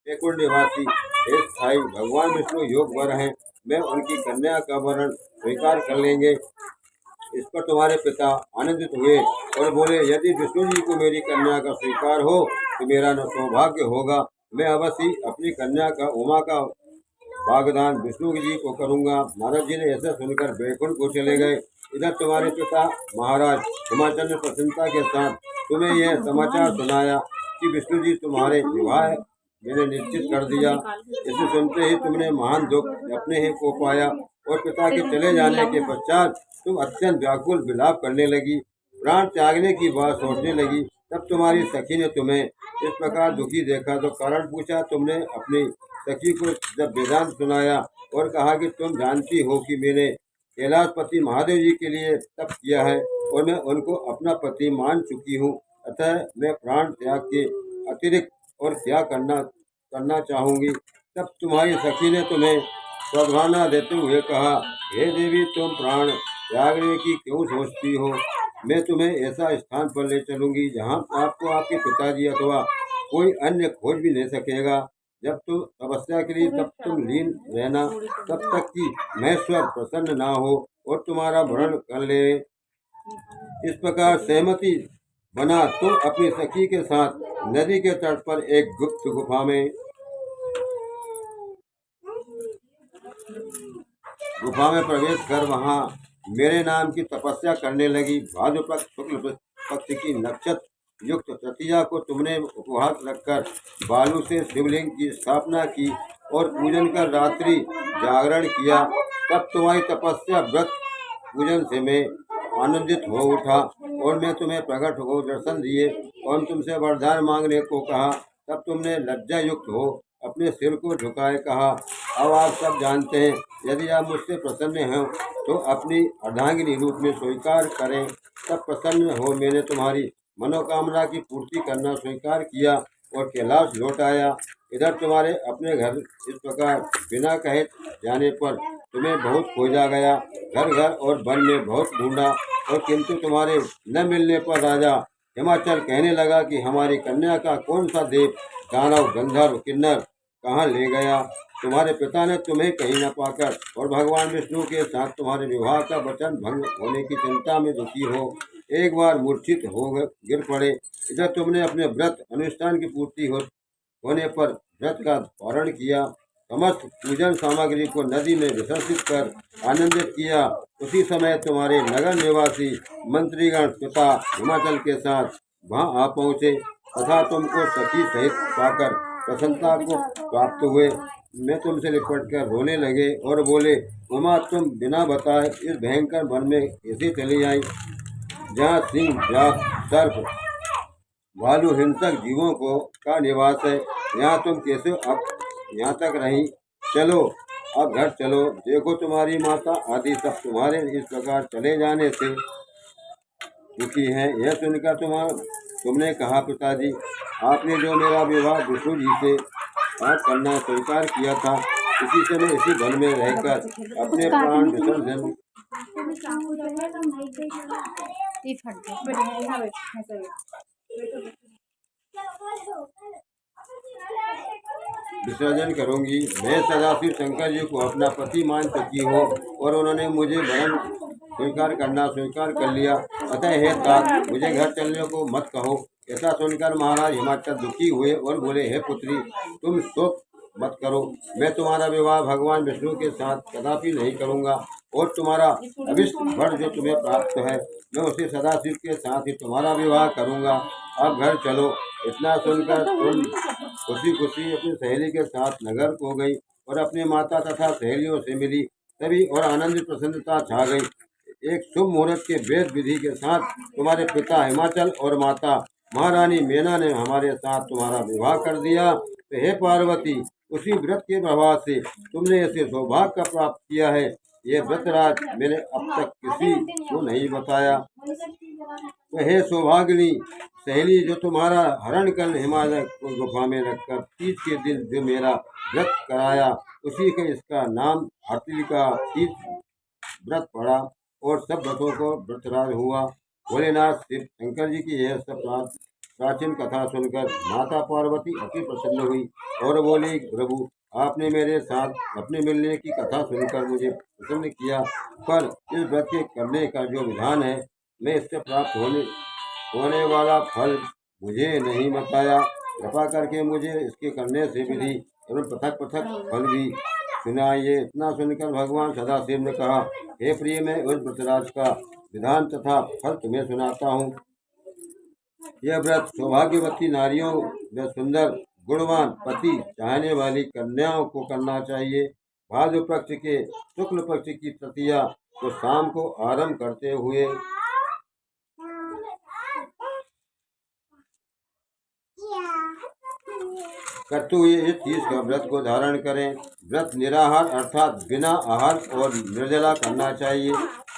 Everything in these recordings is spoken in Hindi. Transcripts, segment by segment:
वैकुंठ निवासी हे स्थाई भगवान विष्णु योग वर हैं। मैं उनकी कन्या का वरण स्वीकार कर लेंगे। इस पर तुम्हारे पिता आनंदित हुए और बोले, यदि विष्णु जी को मेरी कन्या का स्वीकार हो तो मेरा न सौभाग्य होगा। मैं अवश्य ही अपनी कन्या का उमा का वागदान विष्णु जी को करूंगा। नारद जी ने ऐसा सुनकर बैकुंठ को चले गए। इधर तुम्हारे पिता महाराज हिमाचल ने प्रसन्नता के साथ तुम्हें यह समाचार सुनाया कि विष्णु जी तुम्हारे विवाह मैंने निश्चित कर दिया। इसे सुनते ही तुमने महान दुख अपने ही को पाया और पिता के चले जाने के पश्चात तुम अत्यंत व्याकुल विलाप करने लगी, प्राण त्यागने की बात सोचने लगी। तब तुम्हारी सखी ने तुम्हें इस प्रकार दुखी देखा तो कारण पूछा। तुमने अपनी सखी को जब वेदांत सुनाया और कहा कि तुम जानती हो कि मैंने कैलाशपति महादेव जी के लिए तप किया है और मैं उनको अपना पति मान चुकी हूँ, अतः मैं प्राण त्याग के अतिरिक्त और क्या करना चाहूंगी। तब तुम्हारी सखी ने तुम्हें सावधाना देते हुए कहा, हे देवी, तुम प्राण त्यागने की क्यों सोचती हो? मैं तुम्हें ऐसा स्थान पर ले चलूंगी जहाँ आपको आपके पिताजी अथवा कोई अन्य खोज भी नहीं सकेगा। जब तुम तपस्या के लिए तब तुम लीन रहना, तब तक कि महेश्वर प्रसन्न ना हो और तुम्हारा वरण कर ले। इस प्रकार सहमति बना तुम अपनी सखी के साथ नदी के तट पर एक गुप्त गुफा में प्रवेश कर वहां मेरे नाम की तपस्या करने लगी। भाद्रपद शुक्ल पक्ष की नक्षत्र युक्त तृतीया को तुमने उपवास रखकर बालू से शिवलिंग की स्थापना की और पूजन कर रात्रि जागरण किया। तब तुम्हारी तपस्या व्रत पूजन से मैं आनंदित हो उठा और मैं तुम्हें प्रकट हो दर्शन दिए और तुमसे वरदान मांगने को कहा। तब तुमने लज्जा युक्त हो अपने सिर को झुकाए कहा, अब आप सब जानते हैं, यदि आप मुझसे प्रसन्न हो तो अपनी अर्धांगिनी रूप में स्वीकार करें। तब प्रसन्न हो मैंने तुम्हारी मनोकामना की पूर्ति करना स्वीकार किया और कैलाश लौट आया। इधर तुम्हारे अपने घर इस प्रकार बिना कहे जाने पर तुम्हें बहुत खोजा गया, घर घर और वन में बहुत ढूंढा और किंतु तुम्हारे न मिलने पर राजा हिमाचल कहने लगा कि हमारी कन्या का कौन सा देव, दानव, गंधर्व, किन्नर कहाँ ले गया। तुम्हारे पिता ने तुम्हें कहीं न पाकर और भगवान विष्णु के साथ तुम्हारे विवाह का वचन भंग होने की चिंता में दुखी हो एक बार मूर्छित हो गिर पड़े। इधर तुमने अपने व्रत अनुष्ठान की पूर्ति होने पर व्रत का पारण किया, समस्त पूजन सामग्री को नदी में विसर्जित कर आनंदित किया। उसी समय तुम्हारे नगर निवासी मंत्रीगण पिता हिमाचल के साथ वहां आ पहुँचे तथा तुमको सखी सहित पाकर प्रसन्नता को प्राप्त हुए। मैं तुमसे लिपट कर रोने लगे और बोले, उमा, तुम बिना बताए इस भयंकर वन में कैसे चली आई, जहाँ सिंह, व्याघ्र, सर्प, भालू, हिंसक जीवों को का निवास है। यहाँ तुम कैसे अब यहाँ तक रही? चलो अब घर चलो, देखो तुम्हारी माता आदि सब तुम्हारे इस प्रकार चले जाने से दुखी है। यह सुनकर तुमने कहा, पिताजी, आपने जो मेरा विवाह विष्णु जी से साथ करना स्वीकार किया था, इसी से मैं इसी वन में रहकर अपने प्राण विसर्जन विसर्जन करूंगी। मैं सदाशिव शंकर जी को अपना पति मान चुकी हूँ और उन्होंने मुझे वरण स्वीकार कर लिया, अतः हे तात, मुझे घर चलने को मत कहो। ऐसा सुनकर महाराज हिमाचल दुखी हुए और बोले, हे पुत्री, तुम शोक मत करो, मैं तुम्हारा विवाह भगवान विष्णु के साथ कदापि नहीं करूंगा और तुम्हारा अभिष्ट वर जो तुम्हें प्राप्त है मैं उसे सदाशिव के साथ ही तुम्हारा विवाह करूंगा। अब घर चलो। इतना सुनकर तुम खुशी खुशी अपनी सहेली के साथ नगर को गई और अपने माता तथा सहेलियों से मिली। तभी और आनंद प्रसन्नता छा गई। एक शुभ मुहूर्त के वेद विधि के साथ तुम्हारे पिता हिमाचल और माता महारानी मेना ने हमारे साथ तुम्हारा विवाह कर दिया। तो हे पार्वती, उसी व्रत के प्रभाव से तुमने ऐसे सौभाग्य का प्राप्त किया है। ये व्रतराज मैंने अब तक किसी को नहीं बताया। तो हे सौभाग्यनी सहेली, जो तुम्हारा हरण कर हिमालय को गुफा में रखकर तीज के दिन जो मेरा व्रत कराया, उसी का इसका नाम हरतालिका तीज व्रत पड़ा और सब व्रतों को व्रतराज हुआ। भोलेनाथ शिव शंकर जी की यह सब बात प्राचीन कथा सुनकर माता पार्वती अति प्रसन्न हुई और बोली, प्रभु आपने मेरे साथ अपने मिलने की कथा सुनकर मुझे प्रसन्न किया, पर इस व्रत के करने का जो विधान है, मैं इससे प्राप्त होने वाला फल मुझे नहीं बताया। कृपा करके मुझे इसके करने से विधि एवं पृथक पृथक फल भी सुनाइए। इतना सुनकर भगवान सदाशिव ने कहा, हे प्रिय, मैं उस व्रतराज का विधान तथा फल तुम्हें सुनाता हूँ। यह व्रत सौभाग्यवती नारियों व सुंदर गुणवान पति चाहने वाली कन्याओं को करना चाहिए। भाद्र पक्ष के शुक्ल पक्ष की तृतीया को शाम को आरंभ करते हुए इस चीज का व्रत को धारण करें। व्रत निराहार अर्थात बिना आहार और निर्जला करना चाहिए।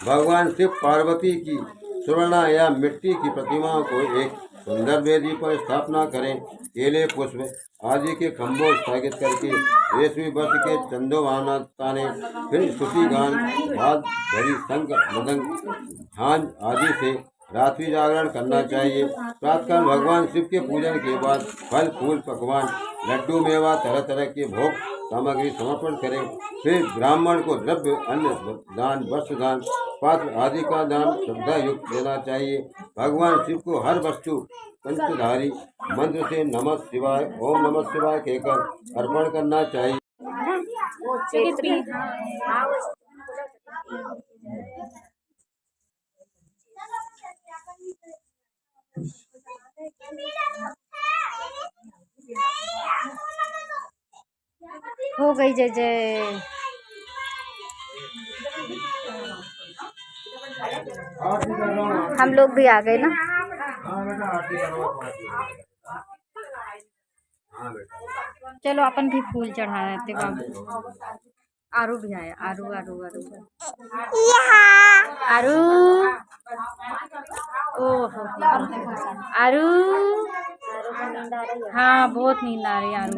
भगवान शिव पार्वती की स्वर्ण या मिट्टी की प्रतिमाओं को एक सुंदर वेदी पर स्थापना करें। केले पुष्प आदि के खंभों स्थापित करके रेशमी वस्त्र के चंदोवाना ताने, फिर स्तुति गान, वाद भरी शंख मृदंग झांझ आदि से रात्रि जागरण करना चाहिए। प्रातःकाल भगवान शिव के पूजन के बाद फल फूल पकवान लड्डू मेवा तरह तरह के भोग सामग्री समर्पण करें। फिर ब्राह्मण को द्रव्य अन्न दान, वस्त्र दान, पात्र आदि का दान श्रद्धा युक्त देना चाहिए। भगवान शिव को हर वस्तु पंचधारी मंत्र से नमः शिवाय, ओम नमः शिवाय कहकर अर्पण करना चाहिए। हो गई जय जय। हम लोग भी आ गए ना। चलो अपन भी फूल चढ़ा देते बाबू। आरू भी आया, आरू आरू आरू आरू, ओहो आरू, हाँ बहुत नींद आ रही है आरू।